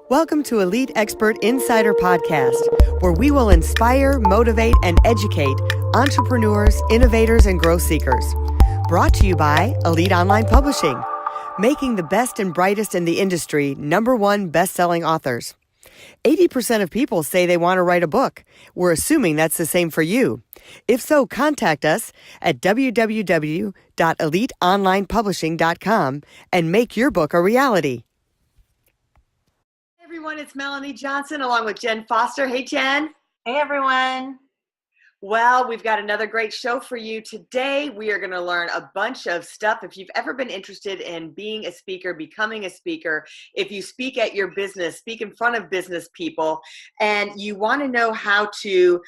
Welcome to Elite Expert Insider Podcast, where we will inspire, motivate, and educate entrepreneurs, innovators, and growth seekers. Brought to you by Elite Online Publishing, making the best and brightest in the industry #1 best-selling authors. 80% of people say they want to write a book. We're assuming that's the same for you. If so, contact us at www.eliteonlinepublishing.com and make your book a reality. Hey everyone, it's Melanie Johnson along with Jen Foster. Hey Jen. Hey everyone. Well, we've got another great show for you. Today, we are going to learn a bunch of stuff. If you've ever been interested in being a speaker, becoming a speaker, if you speak at your business, speak in front of business people, and you want to know how to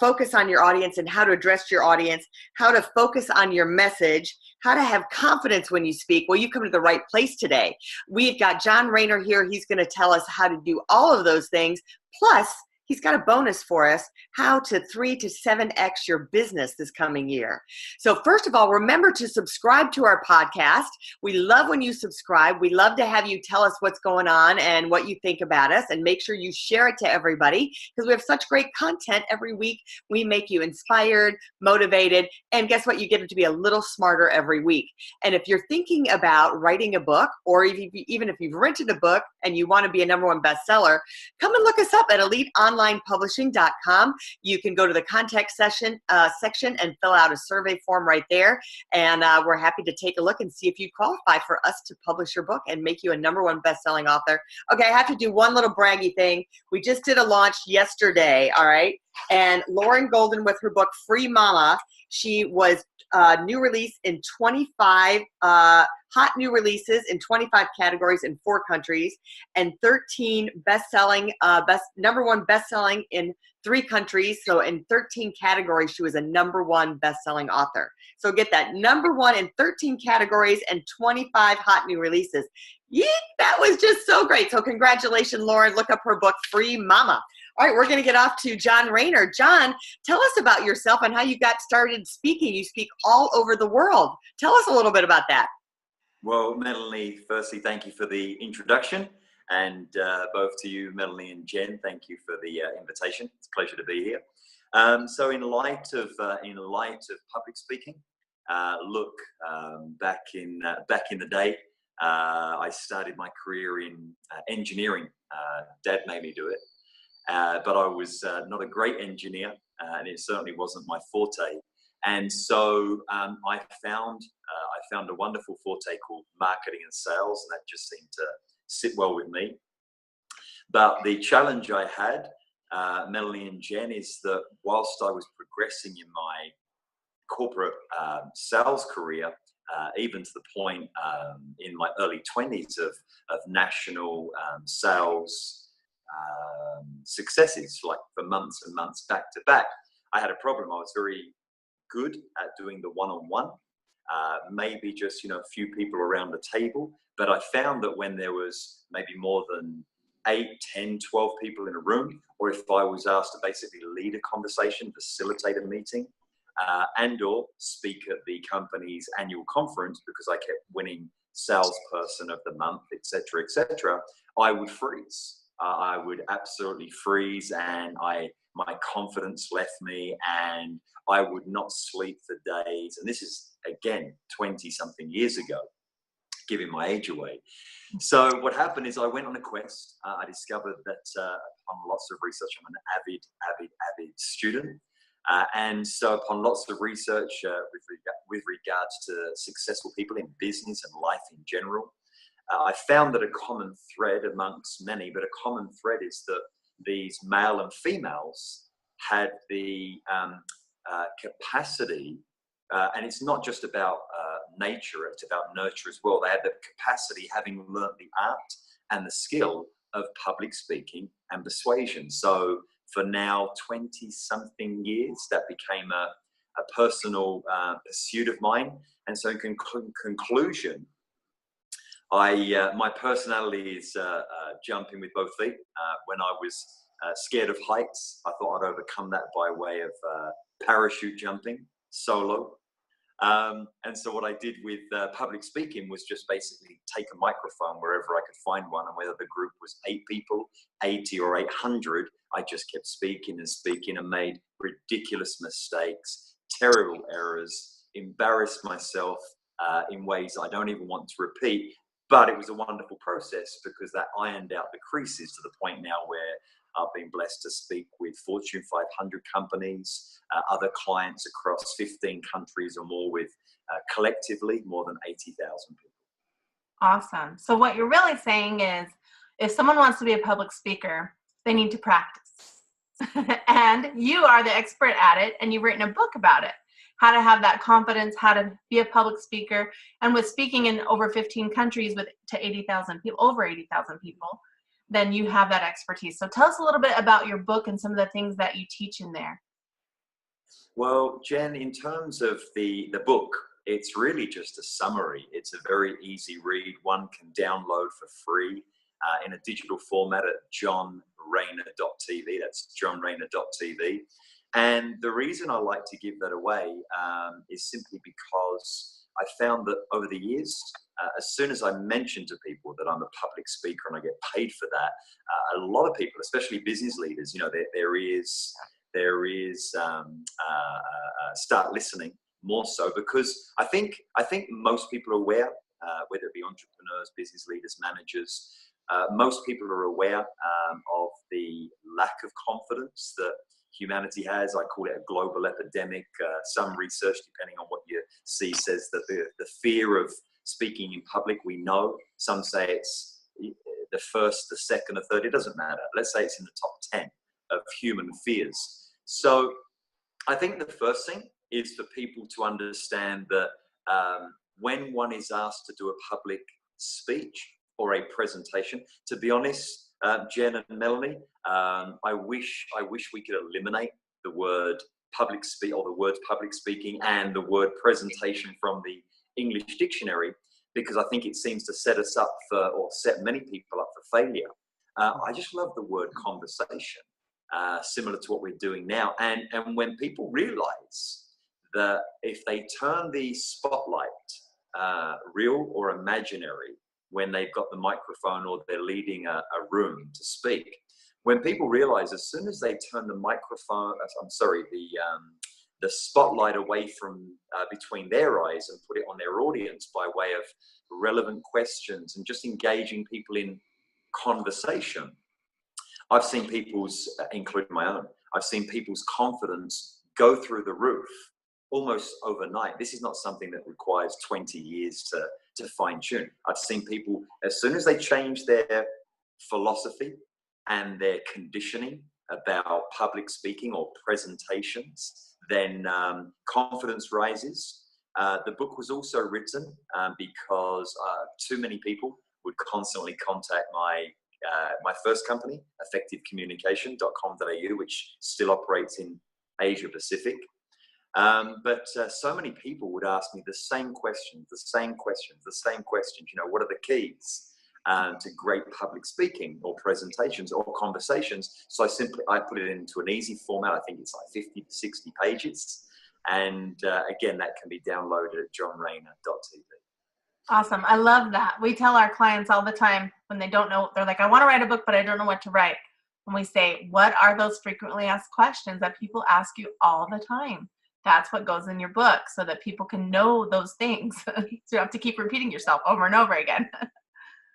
focus on your audience and how to address your audience, how to focus on your message, how to have confidence when you speak, well, you come to the right place today. We've got John Rayner here. He's going to tell us how to do all of those things. Plus, he's got a bonus for us, how to 3 to 7x your business this coming year. So first of all, remember to subscribe to our podcast. We love when you subscribe. We love to have you tell us what's going on and what you think about us, and make sure you share it to everybody because we have such great content every week. We make you inspired, motivated, and guess what? You get to be a little smarter every week. And if you're thinking about writing a book, or even if you've rented a book and you want to be a #1 bestseller, come and look us up at EliteOnlinePublishing.com. You can go to the contact section and fill out a survey form right there. And we're happy to take a look and see if you qualify for us to publish your book and make you a #1 best-selling author. Okay, I have to do one little braggy thing. We just did a launch yesterday, all right? And Lauren Golden with her book, Free Mama, she was new release in 25 hot new releases in 25 categories in 4 countries, and 13 best-selling, #1 best-selling in 3 countries. So in 13 categories, she was a #1 best-selling author. So get that, #1 in 13 categories and 25 hot new releases. Yeah, that was just so great. So congratulations, Lauren. Look up her book, Free Mama. All right, we're going to get off to John Rayner. John, tell us about yourself and how you got started speaking. You speak all over the world. Tell us a little bit about that. Well, Melanie, firstly, thank you for the introduction. And both to you, Melanie and Jen, thank you for the invitation. It's a pleasure to be here. So in light of public speaking, back in the day, I started my career in engineering. Dad made me do it. But I was not a great engineer, and it certainly wasn't my forte. And so I found a wonderful forte called marketing and sales, and that just seemed to sit well with me. But the challenge I had, Melanie and Jen, is that whilst I was progressing in my corporate sales career, even to the point in my early 20s of national sales successes, like for months and months back to back, I had a problem. I was very good at doing the one-on-one, maybe just a few people around the table, but I found that when there was maybe more than 8, 10, 12 people in a room, or if I was asked to basically lead a conversation, facilitate a meeting, and or speak at the company's annual conference because I kept winning salesperson of the month, etc., I would freeze. I would absolutely freeze, and my confidence left me, and I would not sleep for days. And this is, again, 20-something years ago, giving my age away. So what happened is I went on a quest. I discovered that upon lots of research, I'm an avid student. And so upon lots of research with regards to successful people in business and life in general, I found that a common thread amongst many, but a common thread is that these male and females had the capacity, and it's not just about nature, it's about nurture as well. They had the capacity, having learnt the art and the skill of public speaking and persuasion. So for now 20-something years, that became a personal pursuit of mine. And so in conclusion, my personality is jumping with both feet. When I was scared of heights, I thought I'd overcome that by way of parachute jumping solo. And so what I did with public speaking was just basically take a microphone wherever I could find one, and whether the group was 8 people, 80 or 800, I just kept speaking and speaking and made ridiculous mistakes, terrible errors, embarrassed myself in ways I don't even want to repeat. But it was a wonderful process because that ironed out the creases to the point now where I've been blessed to speak with Fortune 500 companies, other clients across 15 countries or more, with collectively more than 80,000 people. Awesome. So what you're really saying is, if someone wants to be a public speaker, they need to practice. And you are the expert at it, and you've written a book about it. How to have that confidence, how to be a public speaker, and with speaking in over 15 countries with to 80,000 people, over 80,000 people, then you have that expertise. So tell us a little bit about your book and some of the things that you teach in there. Well, Jen, in terms of the book, it's really just a summary. It's a very easy read. One can download for free in a digital format at johnrainer.tv. That's johnrainer.tv. And the reason I like to give that away is simply because I found that over the years, as soon as I mention to people that I'm a public speaker and I get paid for that, a lot of people, especially business leaders, there is start listening more so, because I think most people are aware, whether it be entrepreneurs, business leaders, managers, most people are aware of the lack of confidence that humanity has. I call it a global epidemic. Some research, depending on what you see, says that the fear of speaking in public, we know. Some say it's the first, the second, or third. It doesn't matter. Let's say it's in the top 10 of human fears. So I think the first thing is for people to understand that when one is asked to do a public speech or a presentation, to be honest, Jen and Melanie, I wish we could eliminate the word public speak or the words public speaking and the word presentation from the English dictionary, because I think it seems to set us up for, or set many people up for failure. I just love the word conversation, similar to what we're doing now. And when people realize that if they turn the spotlight, real or imaginary, when they've got the microphone or they're leading a room to speak, when people realize as soon as they turn the microphone, the spotlight away from between their eyes and put it on their audience by way of relevant questions and just engaging people in conversation, I've seen people's, including my own, I've seen people's confidence go through the roof almost overnight. This is not something that requires 20 years to fine tune. I've seen people, as soon as they change their philosophy and their conditioning about public speaking or presentations, then confidence rises. The book was also written because too many people would constantly contact my first company, effectivecommunication.com.au, which still operates in Asia Pacific. But so many people would ask me the same questions. You know, what are the keys to great public speaking or presentations or conversations? So I put it into an easy format. I think it's like 50 to 60 pages. And again, that can be downloaded at johnrainer.tv. Awesome. I love that. We tell our clients all the time when they don't know, they're like, I want to write a book, but I don't know what to write. And we say, what are those frequently asked questions that people ask you all the time? That's what goes in your book, so that people can know those things. So you have to keep repeating yourself over and over again.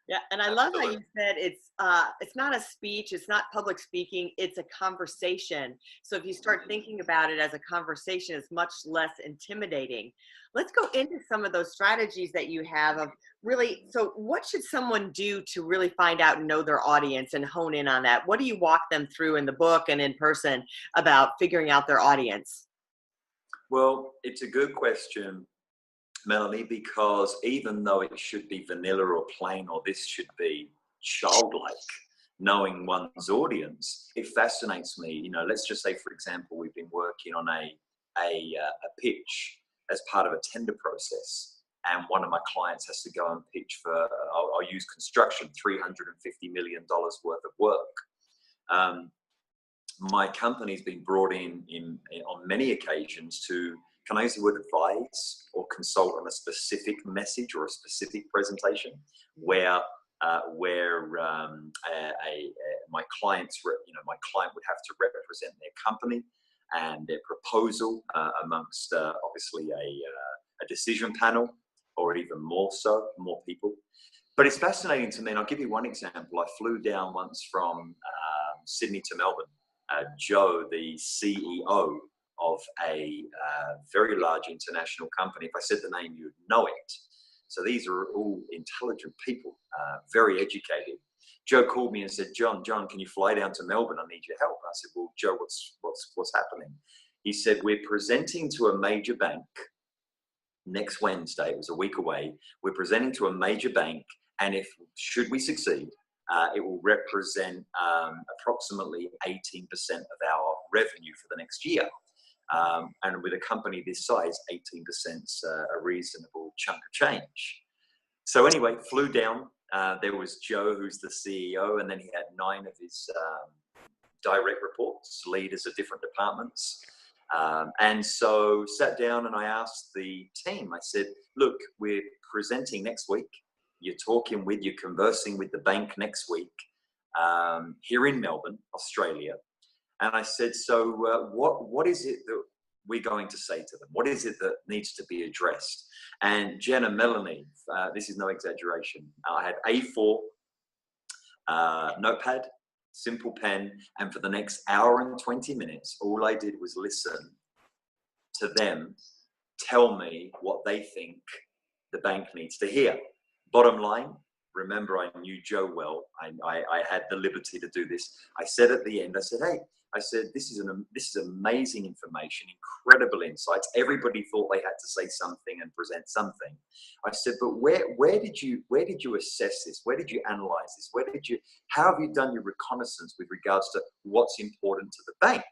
Yeah, and I love how you said it's not a speech, it's not public speaking, it's a conversation. So if you start thinking about it as a conversation, it's much less intimidating. Let's go into some of those strategies that you have of really, so what should someone do to really find out and know their audience and hone in on that? What do you walk them through in the book and in person about figuring out their audience? Well, it's a good question, Melanie, because even though it should be vanilla or plain, or this should be childlike, knowing one's audience, it fascinates me. You know, let's just say, for example, we've been working on a pitch as part of a tender process, and one of my clients has to go and pitch for, I'll use construction, $350 million worth of work. My company's been brought in on many occasions to can I use the word advise or consult on a specific message or a specific presentation where my clients, my client would have to represent their company and their proposal amongst obviously a decision panel, or even more so, more people. But it's fascinating to me, and I'll give you one example. I flew down once from Sydney to Melbourne. Joe, the CEO of a very large international company, if I said the name, you'd know it. So these are all intelligent people, very educated. Joe called me and said, John, can you fly down to Melbourne? I need your help. I said, well, Joe, what's happening? He said, we're presenting to a major bank next Wednesday. It was a week away. We're presenting to a major bank, and should we succeed, it will represent approximately 18% of our revenue for the next year. And with a company this size, 18% is a reasonable chunk of change. So anyway, flew down. There was Joe, who's the CEO, and then he had 9 of his direct reports, leaders of different departments. And so sat down and I asked the team, I said, look, we're presenting next week. You're conversing with the bank next week here in Melbourne, Australia. And I said, so what is it that we're going to say to them? What is it that needs to be addressed? And Jen and Melanie, this is no exaggeration, I had A4, notepad, simple pen, and for the next hour and 20 minutes, all I did was listen to them tell me what they think the bank needs to hear. Bottom line, remember, I knew Joe well. I had the liberty to do this. I said at the end, I said, hey, this is amazing information, incredible insights. Everybody thought they had to say something and present something. I said, but where did you assess this? Where did you analyze this? How have you done your reconnaissance with regards to what's important to the bank,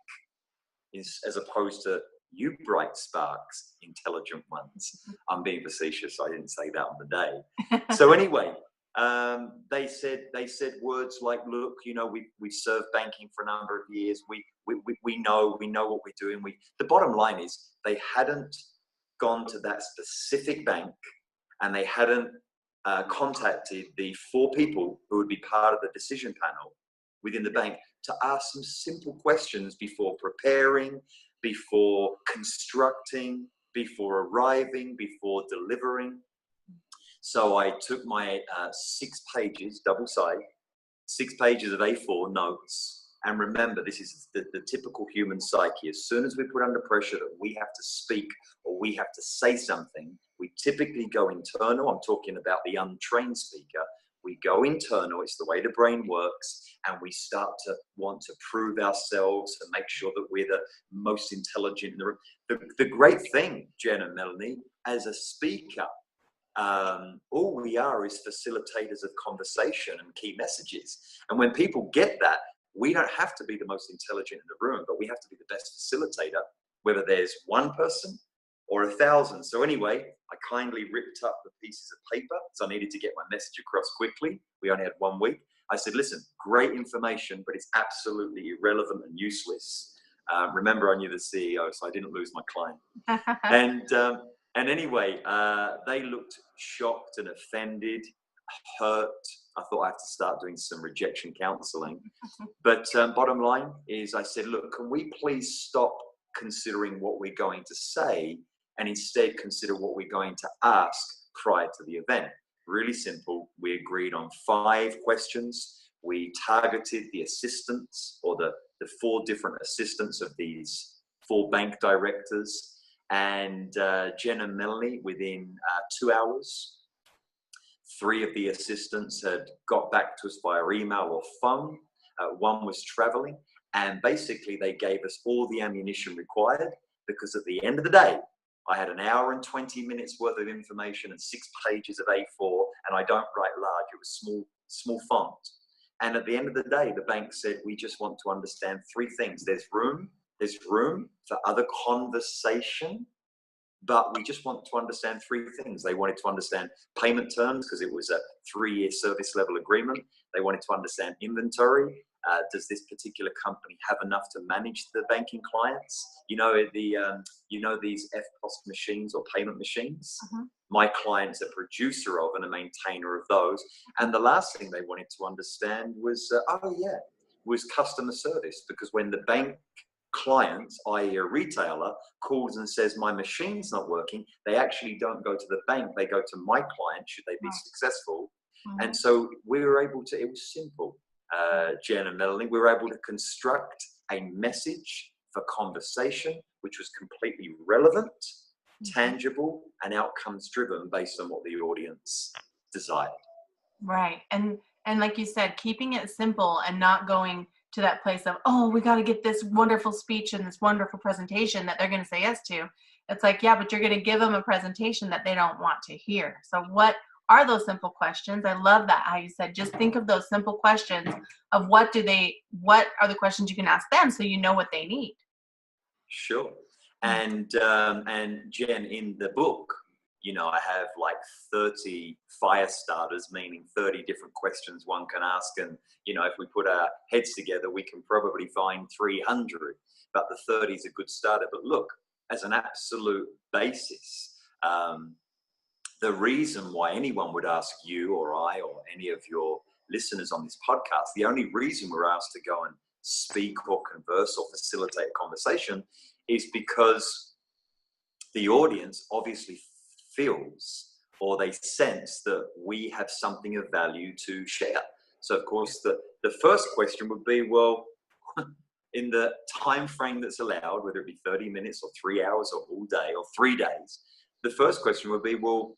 as opposed to you bright sparks, intelligent ones? I'm being facetious. I didn't say that on the day. So anyway, they said words like, look, we've served banking for a number of years. We know what we're doing. The bottom line is they hadn't gone to that specific bank, and they hadn't contacted the 4 people who would be part of the decision panel within the bank to ask some simple questions before preparing, before constructing, before arriving, before delivering. So I took my 6 pages, double side, 6 pages of A4 notes. And remember, this is the typical human psyche. As soon as we put under pressure that we have to speak or we have to say something, we typically go internal. I'm talking about the untrained speaker. We go internal. It's the way the brain works. And we start to want to prove ourselves and make sure that we're the most intelligent in the room. The great thing, Jen and Melanie, as a speaker, all we are is facilitators of conversation and key messages. And when people get that, we don't have to be the most intelligent in the room, but we have to be the best facilitator, whether there's 1 person or 1,000. So anyway, I kindly ripped up the pieces of paper, so I needed to get my message across quickly. We only had 1 week. I said, listen, great information, but it's absolutely irrelevant and useless. Remember, I knew the CEO, so I didn't lose my client. And anyway, they looked shocked and offended, hurt. I thought I have to start doing some rejection counseling. But bottom line is, I said, look, can we please stop considering what we're going to say and instead consider what we're going to ask prior to the event? Really simple. We agreed on 5 questions. We targeted the assistants, or the 4 different assistants of these 4 bank directors. And Jen and Melanie, within 2 hours, 3 of the assistants had got back to us via email or phone. 1 was traveling. And basically, they gave us all the ammunition required, because at the end of the day, I had 1 hour and 20 minutes worth of information and 6 pages of A4, and I don't write large. It was small font. And at the end of the day, the bank said, we just want to understand 3 things. There's room for other conversation, but we just want to understand 3 things. They wanted to understand payment terms, because it was a 3-year service level agreement. They wanted to understand inventory, Does this particular company have enough to manage the banking clients? You know, these FPOS machines or payment machines. My client's a producer of and a maintainer of those. And the last thing they wanted to understand was, was customer service. Because when the bank client, i.e. a retailer, calls and says, my machine's not working, they actually don't go to the bank, they go to my client, should they be successful. And so we were able to, it was simple, Jen and Melanie, we were able to construct a message for conversation, which was completely relevant, tangible, and outcomes driven based on what the audience desired. Right. And like you said, keeping it simple and not going to that place of, oh, we got to get this wonderful speech and this wonderful presentation that they're going to say yes to. It's like, yeah, but you're going to give them a presentation that they don't want to hear. So what are those simple questions? I love that, how you said, just think of those simple questions of what are the questions you can ask them so you know what they need. Sure. And Jen, in the book, you know, I have like 30 fire starters, meaning 30 different questions one can ask. And, you know, if we put our heads together, we can probably find 300, but the 30 is a good starter. But look, as an absolute basis, the reason why anyone would ask you or I or any of your listeners on this podcast, the only reason we're asked to go and speak or converse or facilitate a conversation is because the audience obviously feels or they sense that we have something of value to share. So of course the first question would be, well, in the time frame that's allowed, whether it be 30 minutes or 3 hours or all day or 3 days, the first question would be, well,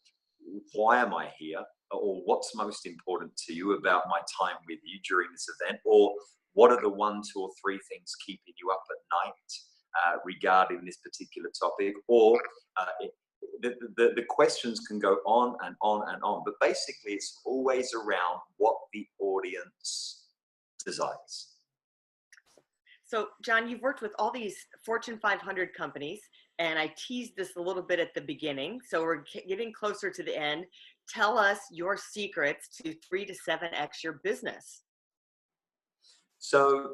why am I here? Or what's most important to you about my time with you during this event? Or what are the 1, 2, or 3 things keeping you up at night regarding this particular topic? Or the questions can go on and on and on, but basically it's always around what the audience desires. So, John, you've worked with all these Fortune 500 companies, and I teased this a little bit at the beginning, so we're getting closer to the end. Tell us your secrets to 3 to 7x your business. So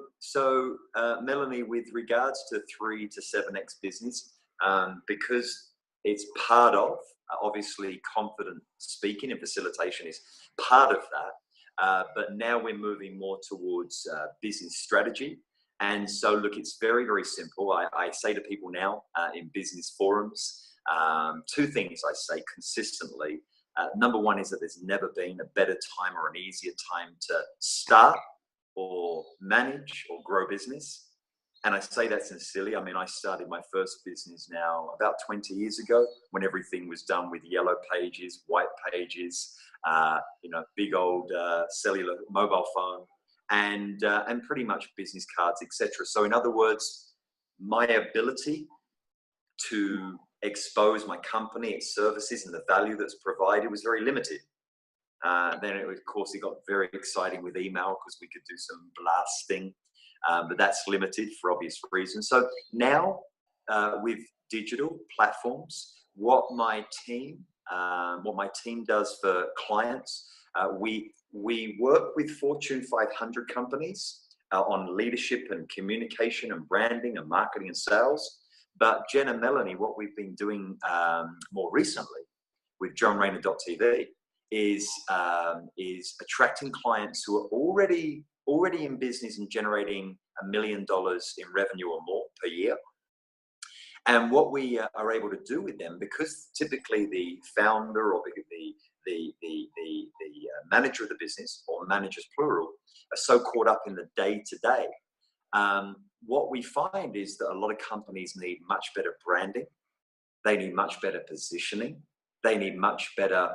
Melanie, with regards to 3 to 7x business, because it's part of, obviously, confident speaking and facilitation is part of that, but now we're moving more towards business strategy. And so, look, it's very, very simple. I say to people now in business forums, 2 things I say consistently. Number 1 is that there's never been a better time or an easier time to start or manage or grow business. And I say that sincerely. I mean, I started my first business now about 20 years ago when everything was done with yellow pages, white pages, big old cellular mobile phone, and pretty much business cards, etc. So in other words, my ability to expose my company, its services, and the value that's provided was very limited. Then, of course, it got very exciting with email because we could do some blasting, but that's limited for obvious reasons. So now, with digital platforms, what my team does for clients, we work with Fortune 500 companies on leadership and communication and branding and marketing and sales. But Jen and Melanie, what we've been doing more recently with JohnRayner.tv is attracting clients who are already in business and generating $1 million in revenue or more per year. And what we are able to do with them, because typically the founder or the manager of the business, or managers plural, are so caught up in the day-to-day, what we find is that a lot of companies need much better branding. They need much better positioning. They need much better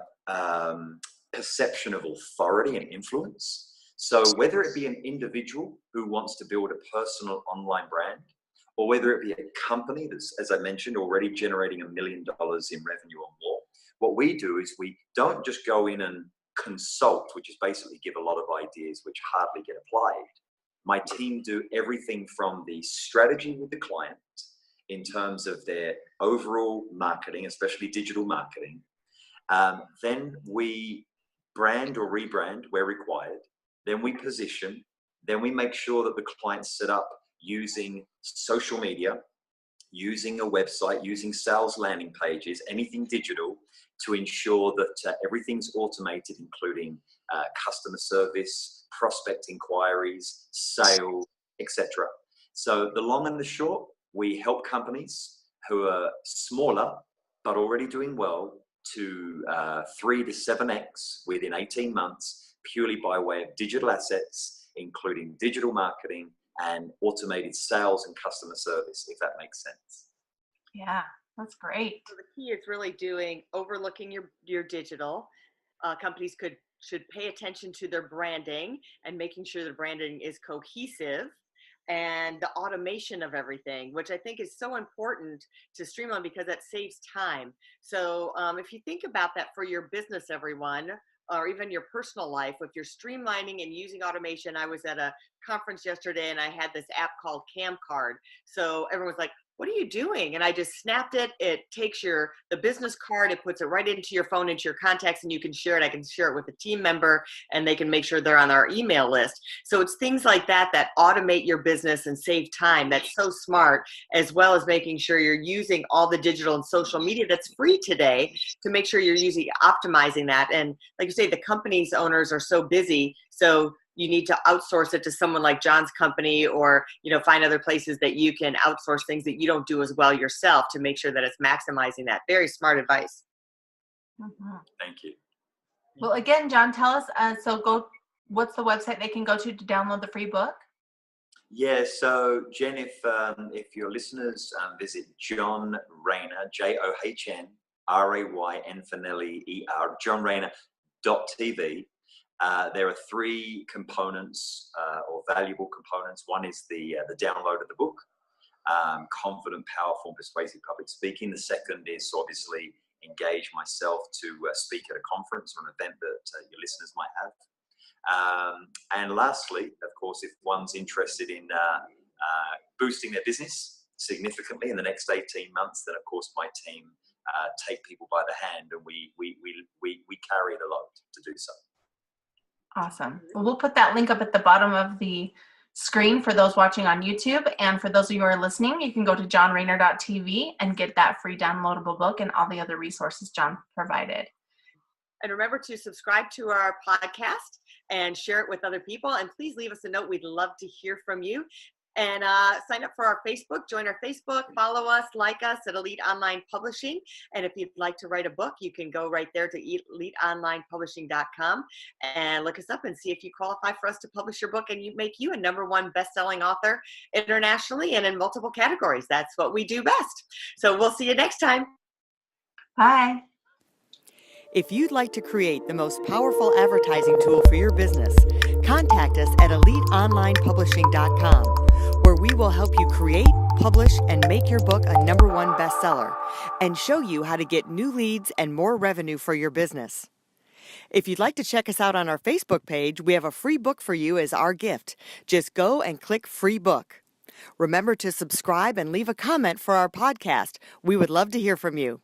perception of authority and influence. So whether it be an individual who wants to build a personal online brand, or whether it be a company that's, as I mentioned, already generating $1 million in revenue or more, what we do is we don't just go in and consult, which is basically give a lot of ideas which hardly get applied. My team do everything from the strategy with the client in terms of their overall marketing, especially digital marketing. Then we brand or rebrand where required. Then we position, Then we make sure that the client's set up using social media, using a website, using sales landing pages, anything digital, to ensure that everything's automated, including customer service, prospect inquiries, sales, etc. So the long and the short, we help companies who are smaller but already doing well to 3 to 7x within 18 months, purely by way of digital assets, including digital marketing and automated sales and customer service, if that makes sense. Yeah, that's great. So the key is really overlooking your digital. Companies should pay attention to their branding and making sure the branding is cohesive, and the automation of everything, which I think is so important to streamline because that saves time. So if you think about that for your business, everyone, or even your personal life, if you're streamlining and using automation. I was at a conference yesterday and I had this app called Camcard. So everyone's like, what are you doing? And I just snapped it. It takes the business card, it puts it right into your phone, into your contacts, and you can share it. I can share it with a team member and they can make sure they're on our email list. So it's things like that that automate your business and save time. That's so smart, as well as making sure you're using all the digital and social media that's free today to make sure you're optimizing that. And like you say, the company's owners are so busy. So you need to outsource it to someone like John's company, or, find other places that you can outsource things that you don't do as well yourself to make sure that it's maximizing that. Very smart advice. Mm-hmm. Thank you. Well, again, John, tell us, what's the website they can go to download the free book? Yeah, so Jen, if your listeners visit John Rayner, JOHNRAYN for Nelly ER, johnrayner.tv. There are 3 components or valuable components. One is the download of the book, Confident, Powerful, and Persuasive Public Speaking. The second is obviously engage myself to speak at a conference or an event that your listeners might have. And lastly, of course, if one's interested in boosting their business significantly in the next 18 months, then of course my team take people by the hand, and we carry the load to do so. Awesome. Well, we'll put that link up at the bottom of the screen for those watching on YouTube. And for those of you who are listening, you can go to johnrayner.tv and get that free downloadable book and all the other resources John provided. And remember to subscribe to our podcast and share it with other people. And please leave us a note. We'd love to hear from you. And sign up for our Facebook, join our Facebook, follow us, like us at Elite Online Publishing. And if you'd like to write a book, you can go right there to eliteonlinepublishing.com and look us up and see if you qualify for us to publish your book and make you a #1 best-selling author internationally and in multiple categories. That's what we do best. So we'll see you next time. Bye. If you'd like to create the most powerful advertising tool for your business, contact us at eliteonlinepublishing.com, where we will help you create, publish, and make your book a #1 bestseller and show you how to get new leads and more revenue for your business. If you'd like to check us out on our Facebook page, we have a free book for you as our gift. Just go and click free book. Remember to subscribe and leave a comment for our podcast. We would love to hear from you.